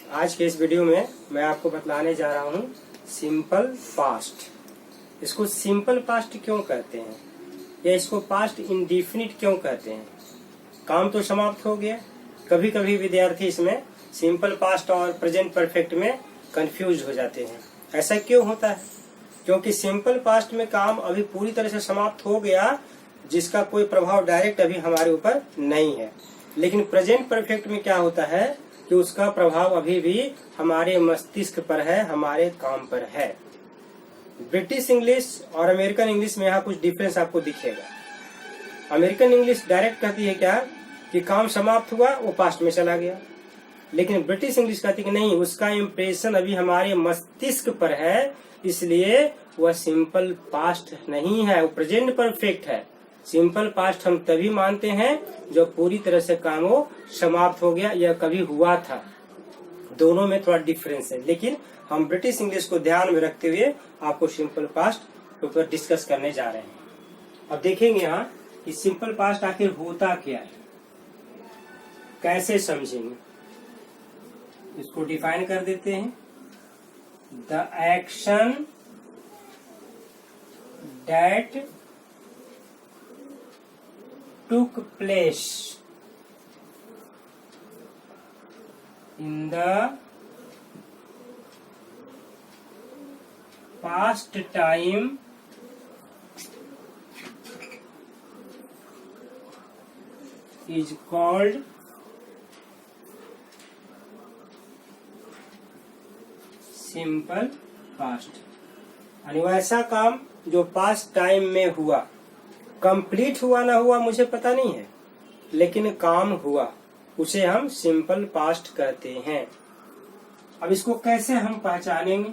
आज के इस वीडियो में मैं आपको बतलाने जा रहा हूँ सिंपल पास्ट। इसको सिंपल पास्ट क्यों कहते हैं या इसको पास्ट इंडेफिनिट क्यों कहते हैं। काम तो समाप्त हो गया। कभी कभी विद्यार्थी इसमें सिंपल पास्ट और प्रेजेंट परफेक्ट में कंफ्यूज हो जाते हैं। ऐसा क्यों होता है? क्योंकि सिंपल पास्ट में काम अभी पूरी तरह से समाप्त हो गया, जिसका कोई प्रभाव डायरेक्ट अभी हमारे ऊपर नहीं है। लेकिन प्रेजेंट परफेक्ट में क्या होता है कि उसका प्रभाव अभी भी हमारे मस्तिष्क पर है, हमारे काम पर है। ब्रिटिश इंग्लिश और अमेरिकन इंग्लिश में यहाँ कुछ डिफरेंस आपको दिखेगा। अमेरिकन इंग्लिश डायरेक्ट कहती है क्या कि काम समाप्त हुआ, वो पास्ट में चला गया। लेकिन ब्रिटिश इंग्लिश कहती है कि नहीं, उसका इम्प्रेशन अभी हमारे मस्तिष्क पर है, इसलिए वह सिंपल पास्ट नहीं है, वो प्रेजेंट परफेक्ट है। सिंपल पास्ट हम तभी मानते हैं जब पूरी तरह से काम वो समाप्त हो गया या कभी हुआ था। दोनों में थोड़ा डिफरेंस है, लेकिन हम ब्रिटिश इंग्लिश को ध्यान में रखते हुए आपको सिंपल पास्ट के ऊपर डिस्कस करने जा रहे हैं। अब देखेंगे यहाँ कि सिंपल पास्ट आखिर होता क्या है, कैसे समझेंगे। इसको डिफाइन कर देते हैं। The action that took place in the past time is called simple past. यानी वैसा काम जो पास्ट टाइम में हुआ, कंप्लीट हुआ ना हुआ मुझे पता नहीं है, लेकिन काम हुआ, उसे हम सिंपल पास्ट कहते हैं। अब इसको कैसे हम पहचानेंगे?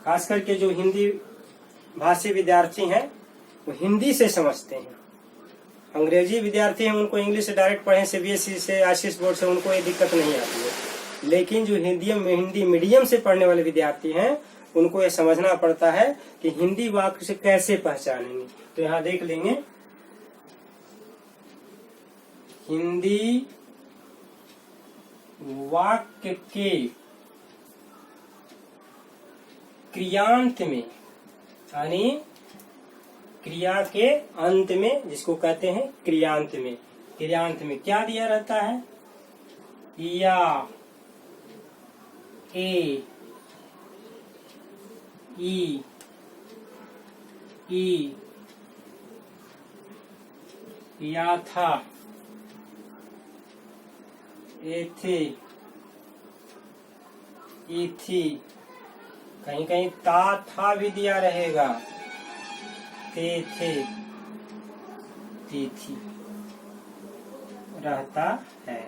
खास करके जो हिंदी भाषी विद्यार्थी हैं वो हिंदी से समझते हैं। अंग्रेजी विद्यार्थी हैं, उनको इंग्लिश से डायरेक्ट पढ़े, सीबीएसई से, आशीष बोर्ड से, उनको ये दिक्कत नहीं आती है। लेकिन जो हिंदी मीडियम से पढ़ने वाले विद्यार्थी हैं उनको ये समझना पड़ता है कि हिंदी वाक्य से कैसे पहचानेंगे। तो यहाँ देख लेंगे, हिंदी वाक्य के क्रियांत में, यानी क्रिया के अंत में, जिसको कहते हैं क्रियांत में, क्रियांत में क्या दिया रहता है? या, ए, ई, या था, एथे, ई थी, कहीं कहीं ता था भी दिया रहेगा, ते थे, ती थी, रहता है।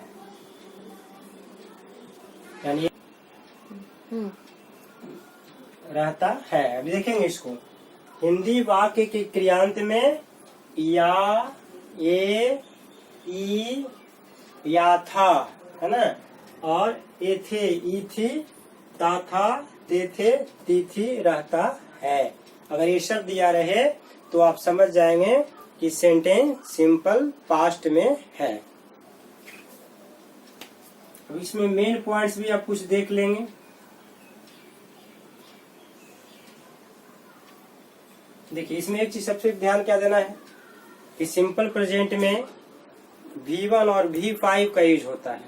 यानी रहता है। अभी देखेंगे इसको, हिंदी वाक्य के क्रियांत में या, ये, ई, या था, है ना, और ए थे, ई थी, ता था, ते थे, ती थी, रहता है। अगर ये शब्द दिया रहे तो आप समझ जाएंगे कि सेंटेंस सिंपल पास्ट में है। अब इसमें मेन पॉइंट्स भी आप कुछ देख लेंगे। देखिए, इसमें एक चीज सबसे ध्यान क्या देना है कि सिंपल प्रेजेंट में V1 और V5 का यूज होता है,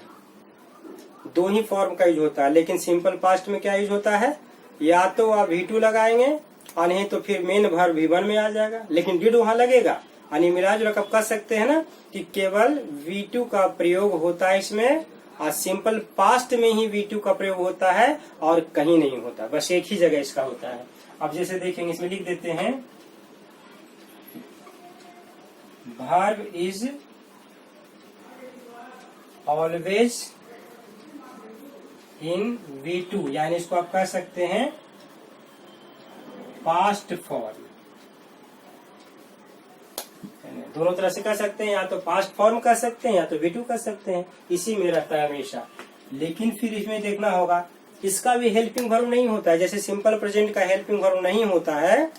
दो ही फॉर्म का यूज होता है। लेकिन सिंपल पास्ट में क्या यूज होता है? या तो आप V2 लगाएंगे और नहीं तो फिर मेन वर्ब V1 में आ जाएगा, लेकिन डिड वहां लगेगा। यानी मिलाज रकब कह सकते हैं ना कि केवल V2 का प्रयोग होता है इसमें, और सिंपल पास्ट में ही V2 का प्रयोग होता है और कहीं नहीं होता, बस एक ही जगह इसका होता है। अब जैसे देखेंगे, इसमें लिख देते हैं, verb is always in V2, यानी इसको आप कह सकते हैं पास्ट फॉर्म। दोनों तरह से कह सकते हैं, या तो पास्ट फॉर्म कह सकते हैं या तो V2 कह सकते हैं, इसी में रहता है हमेशा। लेकिन फिर इसमें देखना होगा, इसका भी हेल्पिंग वर्ब नहीं होता है। जैसे सिंपल प्रेजेंट का हेल्पिंग वर्ब नहीं होता है,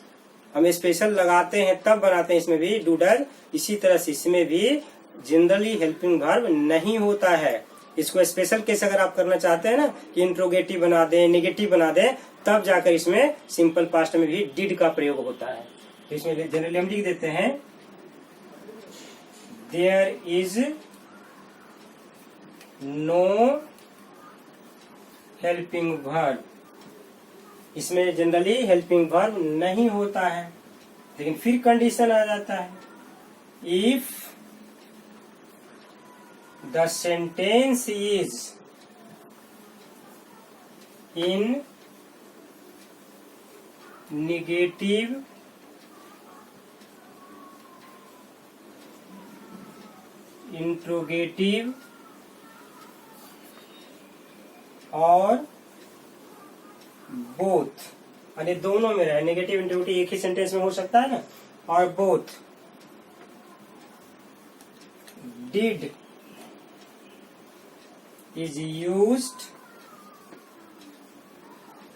हम स्पेशल लगाते हैं तब बनाते हैं इसमें भी डूडल, इसी तरह से इसमें भी जनरली हेल्पिंग वर्ब नहीं होता है। इसको स्पेशल केस अगर आप करना चाहते हैं ना कि इंट्रोगेटिव बना दें, नेगेटिव बना दें, तब जाकर इसमें सिंपल पास्ट में भी डिड का प्रयोग होता है। तो इसमें जनरली हम लिख देते हैं there is no helping verb. इसमें जनरली हेल्पिंग वर्ब नहीं होता है, लेकिन फिर कंडीशन आ जाता है, if the sentence is in negative interrogative और बोथ, यानी दोनों में रहे, नेगेटिव इंट्रोगेटिव एक ही सेंटेंस में हो सकता है ना, और both did is used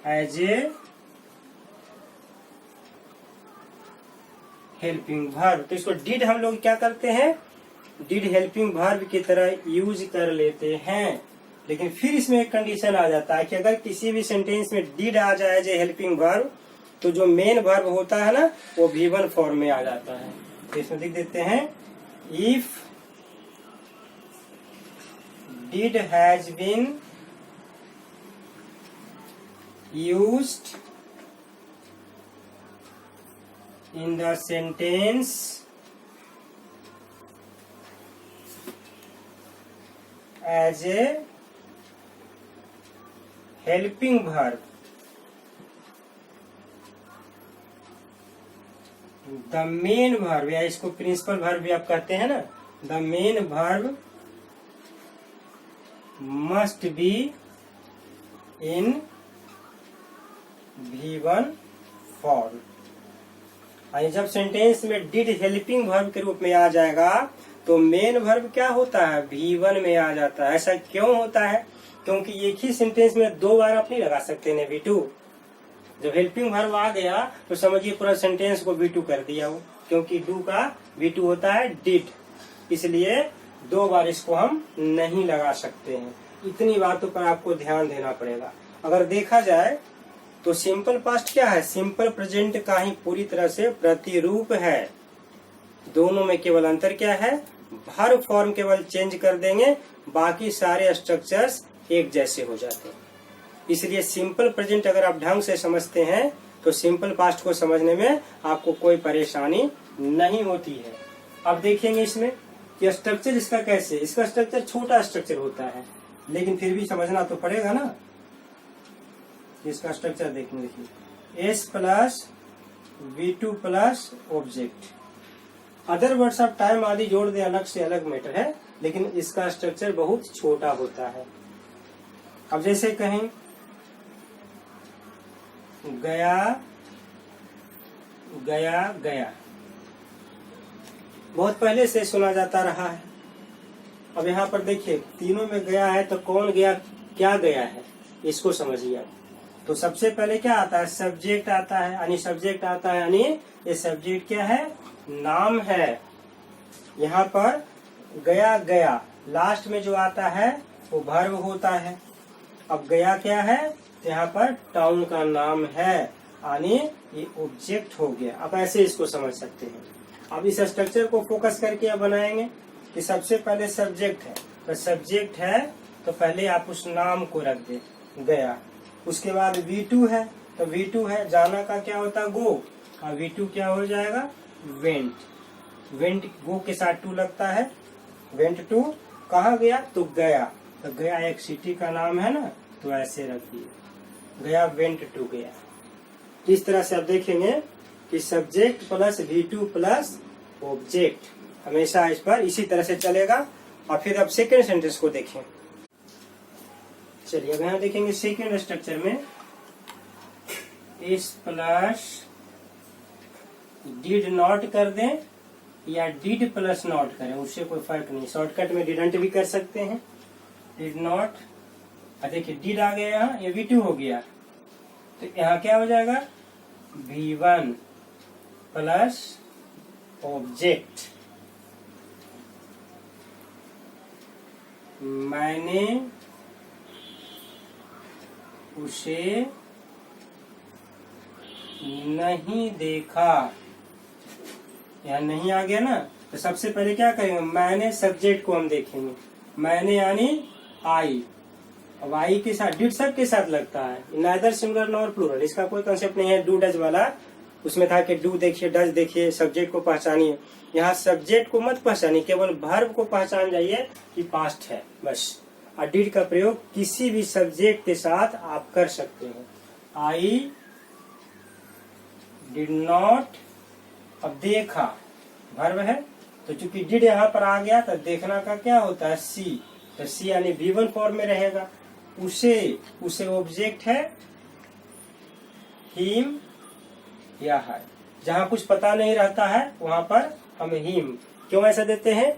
as a helping verb. तो इसको डिड हम लोग क्या करते हैं, डिड हेल्पिंग वर्ब की तरह यूज कर लेते हैं, लेकिन फिर इसमें एक कंडीशन आ जाता है कि अगर किसी भी सेंटेंस में डिड आ जाए जो हेल्पिंग वर्ब, तो जो मेन वर्ब होता है ना वो V1 फॉर्म में आ जाता है। तो इसमें लिख देते हैं if did has been used in the sentence as a helping verb, the main verb, या इसको प्रिंसिपल वर्ब भी आप कहते हैं ना, the main verb must be in V1 form। जब सेंटेंस में डिड हेल्पिंग वर्ब के रूप में आ जाएगा तो मेन वर्ब क्या होता है, V1 में आ जाता है। ऐसा क्यों होता है, क्योंकि एक ही सेंटेंस में दो बार आप नहीं लगा सकते ने V2। जब हेल्पिंग वर्ब आ गया तो समझिए पूरा सेंटेंस को V2 कर दिया वो, क्योंकि डू का V2 होता है डिड, इसलिए दो बार इसको हम नहीं लगा सकते हैं। इतनी बातों पर आपको ध्यान देना पड़ेगा। अगर देखा जाए तो सिंपल पास्ट क्या है, सिंपल प्रेजेंट का ही पूरी तरह से प्रतिरूप है। दोनों में केवल अंतर क्या है, वर्ब फॉर्म केवल चेंज कर देंगे, बाकी सारे स्ट्रक्चर्स एक जैसे हो जाते हैं। इसलिए सिंपल प्रेजेंट अगर आप ढंग से समझते हैं तो सिंपल पास्ट को समझने में आपको कोई परेशानी नहीं होती है। अब देखेंगे इसमें कि स्ट्रक्चर इसका कैसे, इसका स्ट्रक्चर छोटा स्ट्रक्चर होता है, लेकिन फिर भी समझना तो पड़ेगा ना। इसका स्ट्रक्चर देखिए S plus V2 plus object, other words of time आदि जोड़ दे अलग से अलग मैटर है, लेकिन इसका स्ट्रक्चर बहुत छोटा होता है। अब जैसे कहें गया गया गया, बहुत पहले से सुना जाता रहा है। अब यहाँ पर देखिए तीनों में गया है तो कौन गया, क्या गया है, इसको समझिए आप। तो सबसे पहले क्या आता है, सब्जेक्ट आता है, यानी सब्जेक्ट आता है, यानी ये सब्जेक्ट क्या है, नाम है। यहाँ पर गया गया लास्ट में जो आता है वो वर्ब होता है। अब गया क्या है, तो यहाँ पर टाउन का नाम है, यानी ये ऑब्जेक्ट हो गया। अब ऐसे इसको समझ सकते हैं। अब इस स्ट्रक्चर को फोकस करके अब बनाएंगे कि सबसे पहले सब्जेक्ट है, तो सब्जेक्ट है तो पहले आप उस नाम को रख दे गया। उसके बाद V2 है, तो V2 है जाना का क्या होता है, गो, और V2 क्या हो जाएगा, वेंट। वेंट गो के साथ टू लगता है, वेंट टू कहाँ गया, तो गया। तो गया एक सिटी का नाम है ना, तो ऐसे रख दिए गया, वेंट टू गया। इस तरह से आप देखेंगे कि subject plus V2 plus object हमेशा इस पर इसी तरह से चलेगा। और फिर अब सेकेंड सेंटेंस को देखें। चलिए अब यहाँ देखेंगे सेकेंड स्ट्रक्चर में इस प्लस डिड नॉट कर दें या डिड प्लस नॉट करें, उससे कोई फर्क नहीं। शॉर्टकट में डिडंट भी कर सकते हैं, डिड नॉट। देखिए डिड आ गया यहाँ, ये V2 हो गया, तो यहाँ क्या हो जाएगा, V1 प्लस ऑब्जेक्ट। मैंने उसे नहीं देखा। यहाँ नहीं आ गया ना, तो सबसे पहले क्या करेंगे, मैंने सब्जेक्ट को हम देखेंगे। मैंने यानी आई, अब आई के साथ डिड सब के साथ लगता है, नाइदर सिंगुलर नॉर प्लूरल, इसका कोई कंसेप्ट नहीं है। डू डज वाला उसमें था कि डू देखिए, डज देखिए, सब्जेक्ट को पहचानिए। यहाँ सब्जेक्ट को मत पहचानिए, केवल वर्ब को पहचान जाइए कि पास्ट है बस। और डिड का प्रयोग किसी भी सब्जेक्ट के साथ आप कर सकते हैं। आई डिड नॉट, अब देखा वर्ब है, तो चूंकि डिड यहाँ पर आ गया तो देखना का क्या होता है, सी, तो सी यानी V1 फॉर्म में रहेगा। उसे ऑब्जेक्ट है हिम या है, जहाँ कुछ पता नहीं रहता है वहां पर हम हिम क्यों ऐसा देते हैं,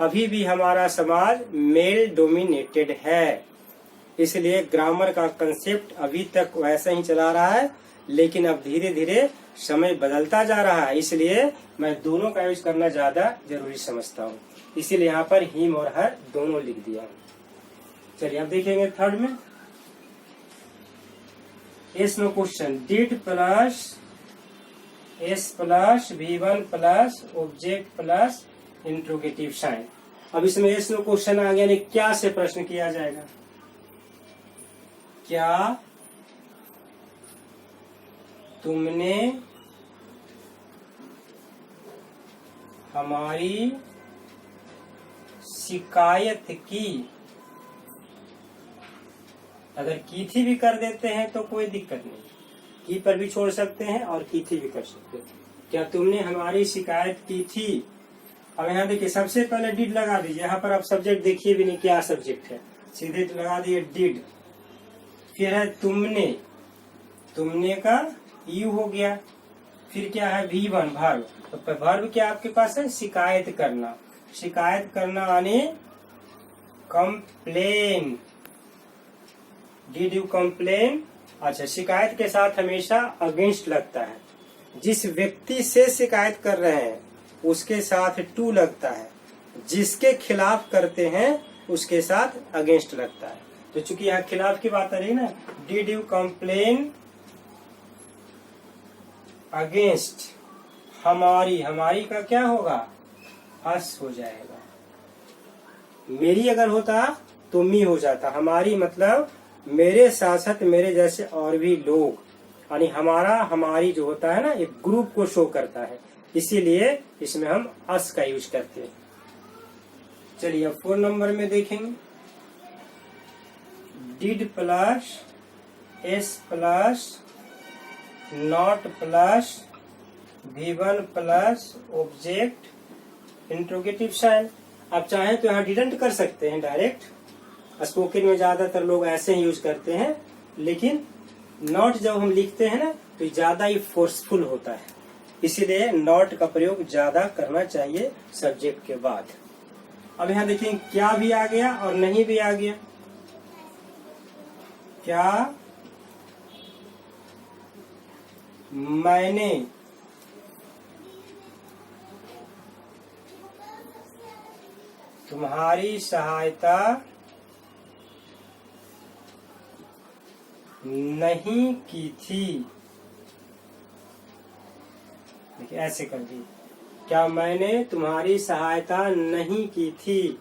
अभी भी हमारा समाज मेल डोमिनेटेड है, इसलिए ग्रामर का कंसेप्ट अभी तक वैसा ही चला रहा है, लेकिन अब धीरे धीरे समय बदलता जा रहा है, इसलिए मैं दोनों का यूज करना ज्यादा जरूरी समझता हूँ। इसीलिए यहाँ पर हिम और हर दोनों लिख दिया। चलिए अब देखेंगे थर्ड में, yes no question, did plus S plus V1 plus object plus interrogative sign. अब इसमें एस नो क्वेश्चन आ गया, क्या से प्रश्न किया जाएगा, क्या तुमने हमारी शिकायत की। अगर की थी भी कर देते हैं तो कोई दिक्कत नहीं, की पर भी छोड़ सकते हैं और की थी भी कर सकते हैं। क्या तुमने हमारी शिकायत की थी। अब यहाँ देखिए सबसे पहले डिड लगा दीजिए, यहाँ पर आप सब्जेक्ट देखिए भी नहीं क्या सब्जेक्ट है, सीधे लगा दिए डिड। फिर है तुमने, तुमने का यू हो गया। फिर क्या है V1 वर्ब, तो वर्ब क्या आपके पास है, शिकायत करना। शिकायत करना यानी कंप्लेन, डिड यू कंप्लेन। अच्छा, शिकायत के साथ हमेशा अगेंस्ट लगता है, जिस व्यक्ति से शिकायत कर रहे हैं उसके साथ टू लगता है, जिसके खिलाफ करते हैं उसके साथ अगेंस्ट लगता है। तो चूंकि यहाँ खिलाफ की बात आ रही ना, डिड यू कंप्लेन अगेंस्ट हमारी, हमारी का क्या होगा, अस हो जाएगा। मेरी अगर होता तो मी हो जाता, हमारी मतलब मेरे साथ साथ मेरे जैसे और भी लोग, यानी हमारा हमारी जो होता है ना, एक ग्रुप को शो करता है, इसीलिए इसमें हम अस का यूज करते हैं। चलिए अब 4 नंबर में देखेंगे, did plus S plus not plus V1 plus object interrogative sign. आप चाहें तो यहाँ डिडंट कर सकते हैं डायरेक्ट, स्पोकन में ज्यादातर लोग ऐसे ही यूज करते हैं, लेकिन नॉट जब हम लिखते हैं ना तो ज्यादा ही फोर्सफुल होता है, इसीलिए नॉट का प्रयोग ज्यादा करना चाहिए सब्जेक्ट के बाद। अब यहाँ देखिए क्या भी आ गया और नहीं भी आ गया। क्या मैंने तुम्हारी सहायता नहीं की थी, देखिए ऐसे कर दी, क्या मैंने तुम्हारी सहायता नहीं की थी।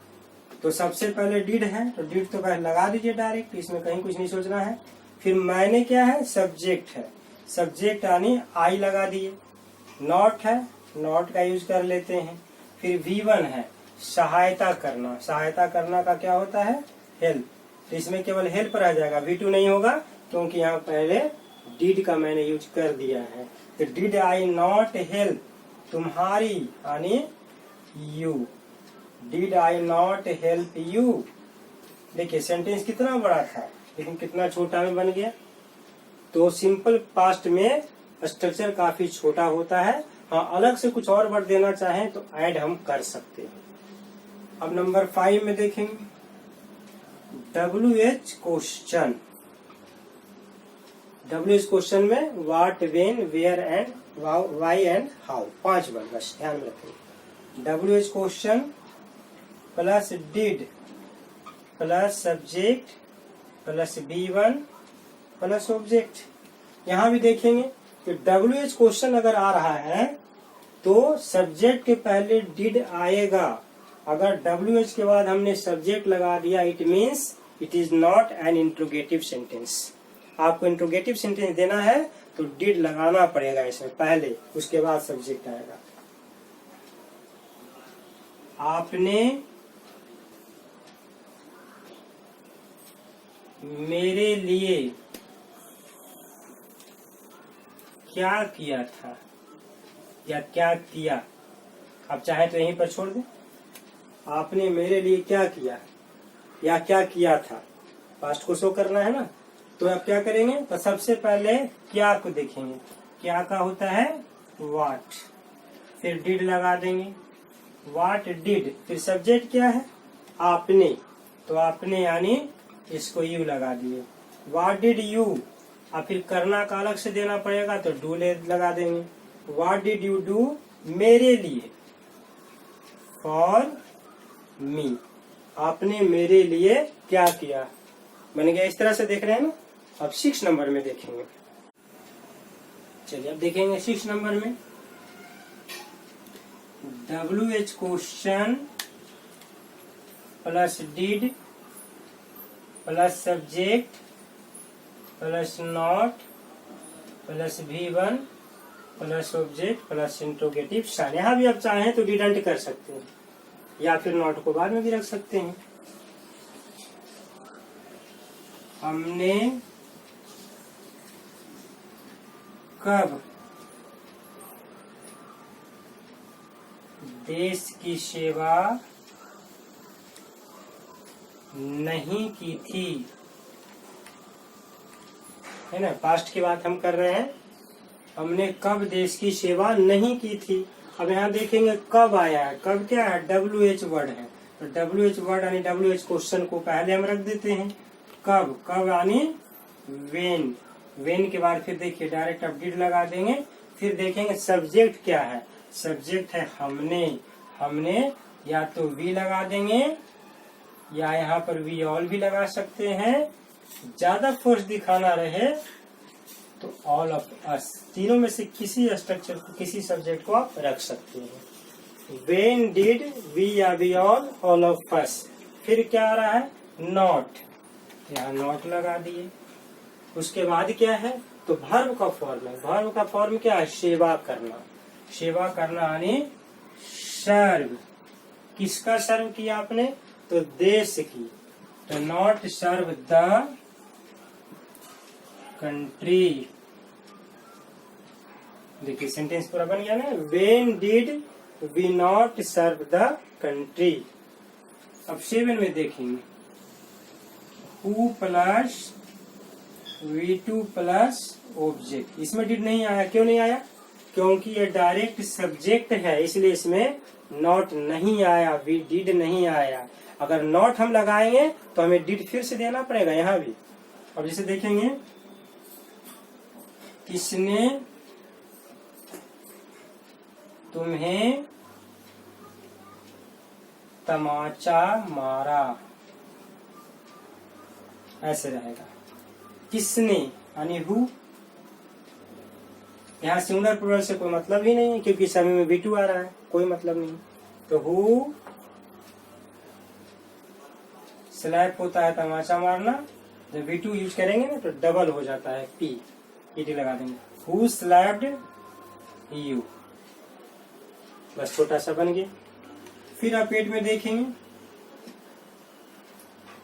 तो सबसे पहले डिड है, तो डिड तो पहले लगा दीजिए डायरेक्ट, इसमें कहीं कुछ नहीं सोचना है। फिर मैंने क्या है, सब्जेक्ट है, सब्जेक्ट यानी आई लगा दिए। नॉट है, नॉट का यूज कर लेते हैं। फिर V1 है, सहायता करना, सहायता करना का क्या होता है, हेल्प, तो इसमें केवल हेल्प रह जाएगा, V2 नहीं होगा, क्योंकि यहाँ पहले डिड का मैंने यूज कर दिया है। तो डिड आई नॉट हेल्प तुम्हारी यानी you, did I not help you. देखिए सेंटेंस कितना बड़ा था लेकिन कितना छोटा में बन गया। तो सिंपल पास्ट में स्ट्रक्चर काफी छोटा होता है। हाँ, अलग से कुछ और वर्ड देना चाहें तो ऐड हम कर सकते हैं। अब नंबर 5 में देखेंगे, WH क्वेश्चन। WH क्वेश्चन में what, when, where and why and how, 5 word बस ध्यान में रखेंगे। WH question plus did plus subject plus B1 plus object. यहाँ भी देखेंगे कि WH क्वेश्चन अगर आ रहा है तो सब्जेक्ट के पहले डिड आएगा। अगर WH के बाद हमने सब्जेक्ट लगा दिया it means it is not an interrogative sentence. आपको इंट्रोगेटिव सेंटेंस देना है तो डिड लगाना पड़ेगा इसमें पहले, उसके बाद सब्जेक्ट आएगा। आपने मेरे लिए क्या किया था या क्या किया, आप चाहे तो यहीं पर छोड़ दें। आपने मेरे लिए क्या किया या क्या किया था, पास्ट को शो करना है ना, तो आप क्या करेंगे, तो सबसे पहले क्या को देखेंगे। क्या का होता है व्हाट, फिर डिड लगा देंगे, व्हाट डिड, फिर सब्जेक्ट क्या है आपने, तो आपने यानी इसको यू लगा दिए। व्हाट डिड यू, और फिर करना का अलग से देना पड़ेगा तो डू लगा देंगे। व्हाट डिड यू डू मेरे लिए, फॉर मी, आपने मेरे लिए क्या किया। बन गया, इस तरह से देख रहे हैं ना। अब 6 नंबर में देखेंगे। चलिए अब देखेंगे 6 नंबर में WH question plus did plus subject plus not plus V1 plus object plus interrogative sign. यहाँ भी आप चाहें तो डिडंट कर सकते हैं या फिर नॉट को बाद में भी रख सकते हैं। हमने कब देश की सेवा नहीं की थी, है ना, पास्ट की बात हम कर रहे हैं। हमने कब देश की सेवा नहीं की थी। अब यहाँ देखेंगे कब आया है, कब क्या है WH वर्ड है, तो WH वर्ड यानी WH क्वेश्चन को पहले हम रख देते हैं। कब, कब यानी वेन, वेन के बाद फिर देखिए डायरेक्ट अब डिड लगा देंगे। फिर देखेंगे सब्जेक्ट क्या है, सब्जेक्ट है हमने, हमने या तो वी लगा देंगे या यहाँ पर वी ऑल भी लगा सकते हैं। ज्यादा फोर्स दिखाना रहे तो ऑल ऑफ अस, तीनों में से किसी स्ट्रक्चर को, किसी सब्जेक्ट को आप रख सकते हैं। वेन डिड वी या वी ऑल ऑफ अस। फिर क्या आ रहा है नॉट, यहाँ नॉट लगा दिए। उसके बाद क्या है तो वर्ब का फॉर्म है। वर्ब का फॉर्म क्या है सेवा करना, सेवा करना यानी सर्व। किसका सर्व किया आपने, तो देश की, तो नॉट सर्व द कंट्री। देखिए सेंटेंस पूरा बन गया ना। When did we not serve the country. अब 7 में देखेंगे who plus V2 plus object. इसमें डिड नहीं आया, क्यों नहीं आया, क्योंकि ये डायरेक्ट सब्जेक्ट है इसलिए इसमें नॉट नहीं आया, वी डिड नहीं आया। अगर नॉट हम लगाएंगे तो हमें डिड फिर से देना पड़ेगा यहाँ भी। अब जैसे देखेंगे किसने तुम्हें तमाचा मारा, ऐसे रहेगा। किसने यानी हु, यहाँ सिंगुलर प्लूरल से कोई मतलब ही नहीं है क्योंकि सभी में V2 आ रहा है, कोई मतलब नहीं। तो हु स्लैप होता है तमाचा मारना, जब V2 यूज करेंगे ना तो डबल हो जाता है P, ईटी लगा देंगे। हु स्लैप्ड यू, बस छोटा सा बन गया। फिर आप 8 में देखेंगे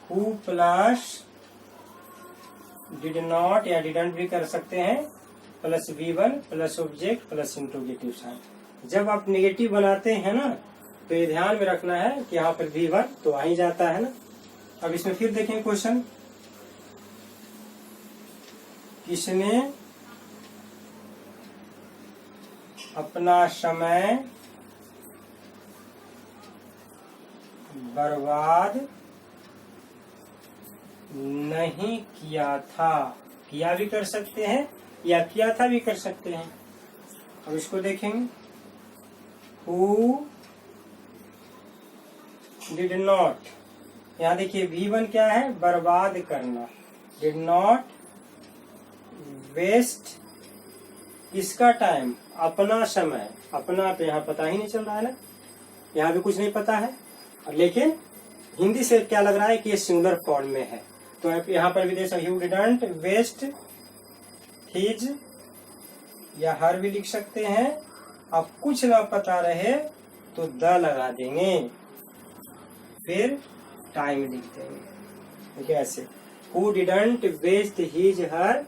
हु प्लस डिड नॉट या डिडंट भी कर सकते हैं plus V1 plus object plus interrogative sign. जब आप नेगेटिव बनाते हैं ना तो ये ध्यान में रखना है कि यहाँ पर V1 तो आ ही जाता है ना। अब इसमें फिर देखें क्वेश्चन, किसने अपना समय बर्बाद नहीं किया था, किया भी कर सकते हैं या किया था भी कर सकते हैं। अब इसको देखेंगे हु डिड नॉट यहाँ देखिए V1 क्या है, बर्बाद करना, डिड नॉट वेस्ट इसका टाइम, अपना समय, अपना तो यहाँ पता ही नहीं चल रहा है ना, यहाँ भी कुछ नहीं पता है, लेकिन हिंदी से क्या लग रहा है कि ये सिंगुलर फॉर्म में है। तो यहाँ पर भी देख सकते, यू डिडंट वेस्ट हिज या हर भी लिख सकते हैं। अब कुछ ना पता रहे तो द लगा देंगे, फिर टाइम लिख देंगे। देखिए ऐसे, who didn't waste his her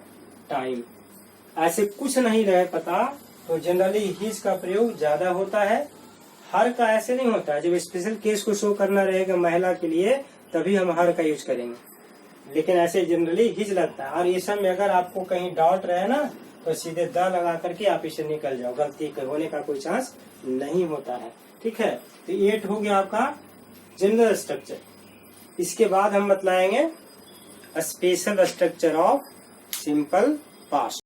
time, ऐसे कुछ नहीं रहे पता तो जनरली हिज का प्रयोग ज्यादा होता है, हर का ऐसे नहीं होता है। जब स्पेशल केस को शो करना रहेगा महिला के लिए तभी हम हर का यूज करेंगे, लेकिन ऐसे जनरली हिज लगता है। और ये सब में अगर आपको कहीं डाउट रहे ना तो सीधे द लगा करके आप इसे निकल जाओ, गलती होने का कोई चांस नहीं होता है। ठीक है, तो 8 हो गया आपका जनरल स्ट्रक्चर। इसके बाद हम बतलाएंगे special structure of simple past.